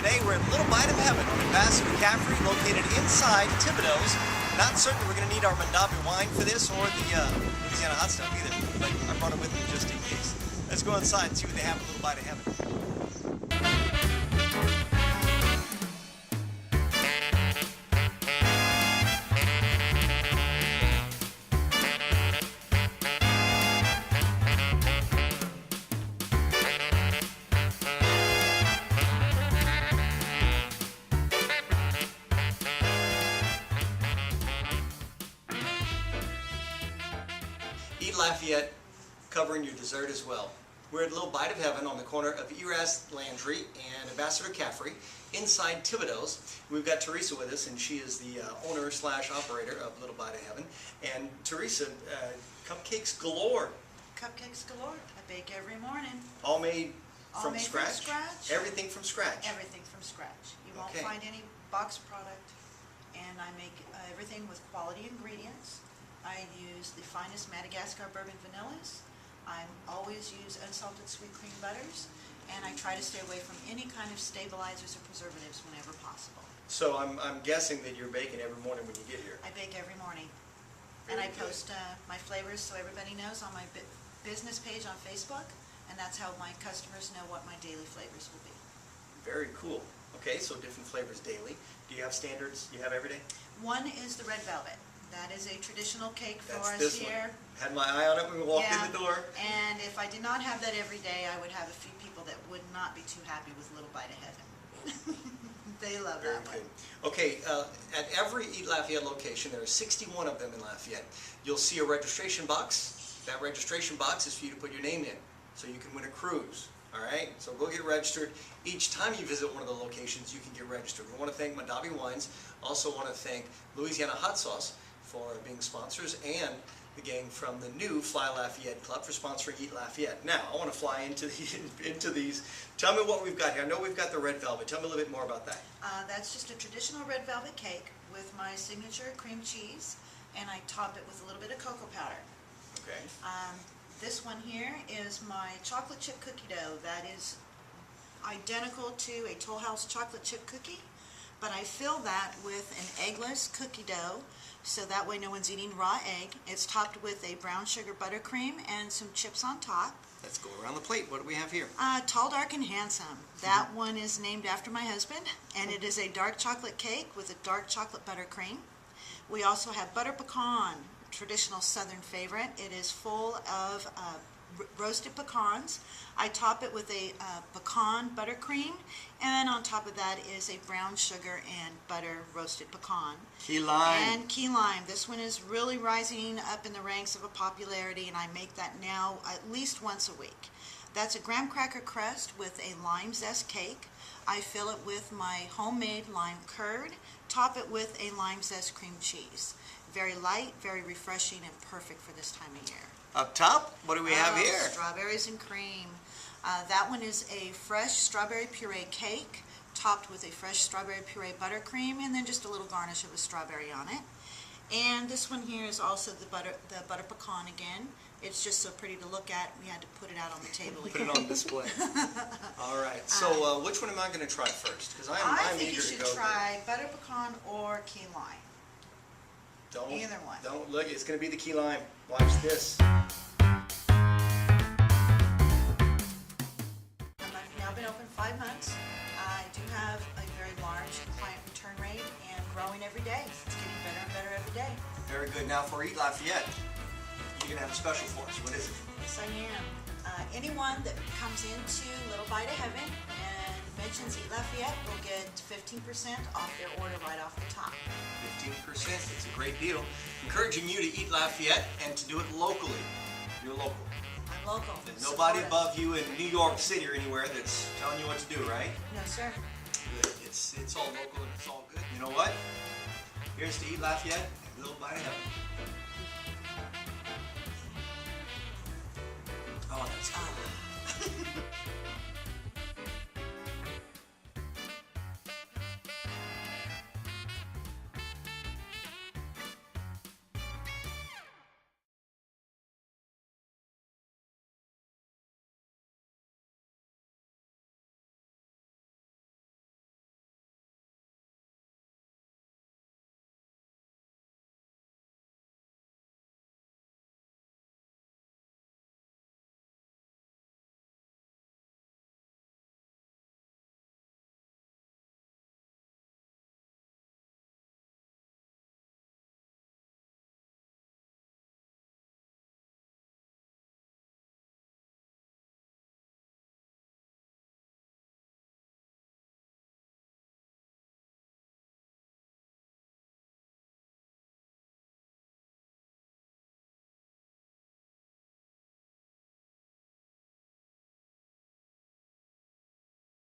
Today we're at Little Bite of Heaven on Ambassador McCaffrey, located inside Thibodeau's. Not certain we're going to need our Mondavi wine for this or the Louisiana hot stuff either, but I brought it with me just in case. Let's go inside and see what they have at Little Bite of Heaven. Eat Lafayette, covering your dessert as well. We're at Little Bite of Heaven on the corner of Eras Landry and Ambassador Caffrey, inside Thibodeau's. We've got Teresa with us, and she is the owner/operator of Little Bite of Heaven. And Teresa, cupcakes galore. Cupcakes galore. I bake every morning. All made from From scratch? scratch. Everything from scratch? Everything from scratch. You won't Okay. find any boxed product. And I make everything with quality ingredients. I use the finest Madagascar bourbon vanillas. I always use unsalted sweet cream butters. And I try to stay away from any kind of stabilizers or preservatives whenever possible. So I'm guessing that you're baking every morning when you get here. I bake every morning. Very And I good. post my flavors so everybody knows on my business page on Facebook. And that's how my customers know what my daily flavors will be. Very cool. Okay, so different flavors daily. Do you have standards you have every day? One is the red velvet. That is a traditional cake for That's us this here. one. Had my eye on it when we walked Yeah. in the door. And if I did not have that every day, I would have a few people that would not be too happy with Little Bite of Heaven. They love Very that one. good. Okay, at every Eat Lafayette location, there are 61 of them in Lafayette. You'll see a registration box. That registration box is for you to put your name in, so you can win a cruise. All right, so go get registered. Each time you visit one of the locations, you can get registered. We want to thank Mondavi Wines. Also want to thank Louisiana Hot Sauce for being sponsors, and the gang from the new Fly Lafayette Club for sponsoring Eat Lafayette. Now, I want to fly into these. Tell me what we've got here. I know we've got the red velvet. Tell me a little bit more about that. That's just a traditional red velvet cake with my signature cream cheese, and I top it with a little bit of cocoa powder. Okay. This one here is my chocolate chip cookie dough. That is identical to a Toll House chocolate chip cookie, but I fill that with an eggless cookie dough, so that way no one's eating raw egg. It's topped with a brown sugar buttercream and some chips on top. Let's go around the plate. What do we have here? Tall, Dark, and Handsome. That one is named after my husband, and it is a dark chocolate cake with a dark chocolate buttercream. We also have butter pecan, traditional southern favorite. It is full of roasted pecans. I top it with a pecan buttercream, and then on top of that is a brown sugar and butter roasted pecan. Key lime. And key lime. This one is really rising up in the ranks of a popularity, and I make that now at least once a week. That's a graham cracker crust with a lime zest cake. I fill it with my homemade lime curd, top it with a lime zest cream cheese. Very light, very refreshing, and perfect for this time of year. Up top, what do we have here? Strawberries and cream. That one is a fresh strawberry puree cake, topped with a fresh strawberry puree buttercream, and then just a little garnish of a strawberry on it. And this one here is also the butter pecan again. It's just so pretty to look at, we had to put it out on the table Put again. it on display. All right. So which one am I going to try first? Because I'm think eager you to should go. try butter pecan or key lime. Either one. Don't look. It's going to be the key lime. Watch this. I've now been open 5 months. I do have a very large client return rate and growing every day. It's getting better and better every day. Very good. Now for Eat Lafayette, you're going to have a special for us. What is it? Yes, I am. Anyone that comes into Little Bite of Heaven and mentions Eat Lafayette will get 15% off their order right off the top. 15%. It's a great deal. Encouraging you to eat Lafayette and to do it locally. You're local. I'm local. There's nobody Support us. above you in New York City or anywhere that's telling you what to do, right? No, sir. Good. It's all local and it's all good. You know what? Here's to Eat Lafayette and Little Bite of Heaven.